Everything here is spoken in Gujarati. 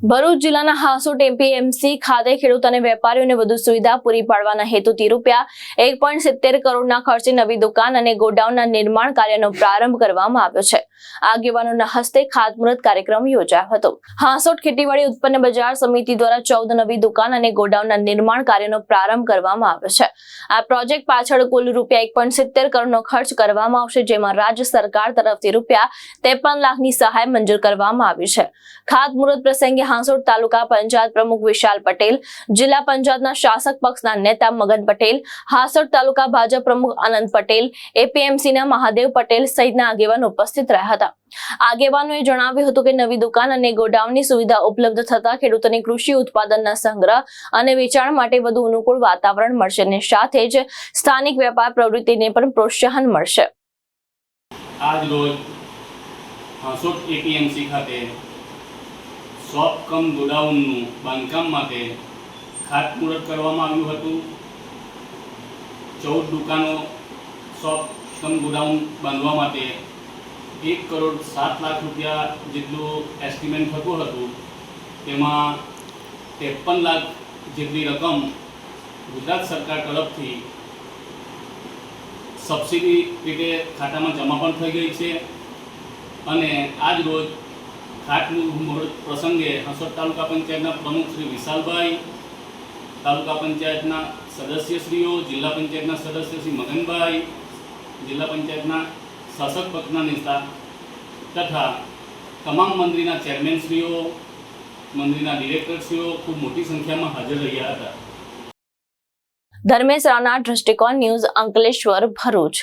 ભરૂચ જિલ્લાના હાંસોટ એપીએમસી ખાતે ખેડૂત અને વેપારીઓને વધુ સુવિધા પૂરી પાડવાના હેતુથી ₹1.70 કરોડના ખર્ચે નવી દુકાન અને ગોડાઉનના નિર્માણ કાર્યનો પ્રારંભ કરવામાં આવ્યો છે। આગેવાનોના હસ્તે ખાતમુહૂર્ત કાર્યક્રમ યોજાયો હતો। હાંસોટ ખેતીવાડી ઉત્પન્ન બજાર સમિતિ દ્વારા 14 નવી દુકાન અને ગોડાઉનના નિર્માણ કાર્યનો પ્રારંભ કરવામાં આવ્યો છે। આ પ્રોજેક્ટ પાછળ કુલ ₹1.70 કરોડનો ખર્ચ કરવામાં આવશે, જેમાં રાજ્ય સરકાર તરફથી ₹53 લાખની સહાય મંજૂર કરવામાં આવી છે। ખાતમુહૂર્ત પ્રસંગે હાંસોટ તાલુકા પંચાયત પ્રમુખ વિશાલ પટેલ, જિલ્લા પંચાયતના શાસક પક્ષના નેતા મગન પટેલ, હાંસોટ તાલુકા ભાજપ પ્રમુખ આનંદ પટેલ, એપીએમસીના મહાદેવ પટેલ સહિતના આગેવાનો ઉપસ્થિત રહ્યા હતા। આગેવાનોએ જણાવ્યું હતું કે નવી દુકાન અને ગોડાઉનની સુવિધા ઉપલબ્ધ થતા ખેડૂતોને કૃષિ ઉત્પાદનના સંગ્રહ અને વેચાણ માટે વધુ અનુકૂળ વાતાવરણ મળશે અને સાથે જ સ્થાનિક વેપાર પ્રવૃત્તિને પણ પ્રોત્સાહન મળશે। આજ રોજ હાંસોટ એપીએમસી ખાતે શોપ કમ ગોડાઉનનું બાંધકામ માટે ખાતમુહૂર્ત કરવામાં આવ્યું હતું। 14 દુકાનો શોપ કમ ગોડાઉન બાંધવા માટે ₹1.7 કરોડ જેટલું એસ્ટિમેટ થતું હતું। તેમાં 53 લાખ જેટલી રકમ ગુજરાત સરકાર તરફથી સબસિડી રીતે ખાતામાં જમા પણ થઈ ગઈ છે અને આજ રોજ ખાતમુહૂર્ત પ્રસંગે હાંસોટ તાલુકા પંચાયતના પ્રમુખ શ્રી વિશાલભાઈ, તાલુકા પંચાયતના સદસ્યશ્રીઓ, જિલ્લા પંચાયતના સદસ્ય શ્રી મગનભાઈ, જિલ્લા પંચાયતના શાસક પક્ષના નેતા તથા તમામ મંડળીના ચેરમેનશ્રીઓ, મંડળીના ડિરેક્ટરશ્રીઓ ખૂબ મોટી સંખ્યામાં હાજર રહ્યા હતા। ધર્મેશ રાણા, દ્રષ્ટિકોણ ન્યૂઝ, અંકલેશ્વર, ભરૂચ।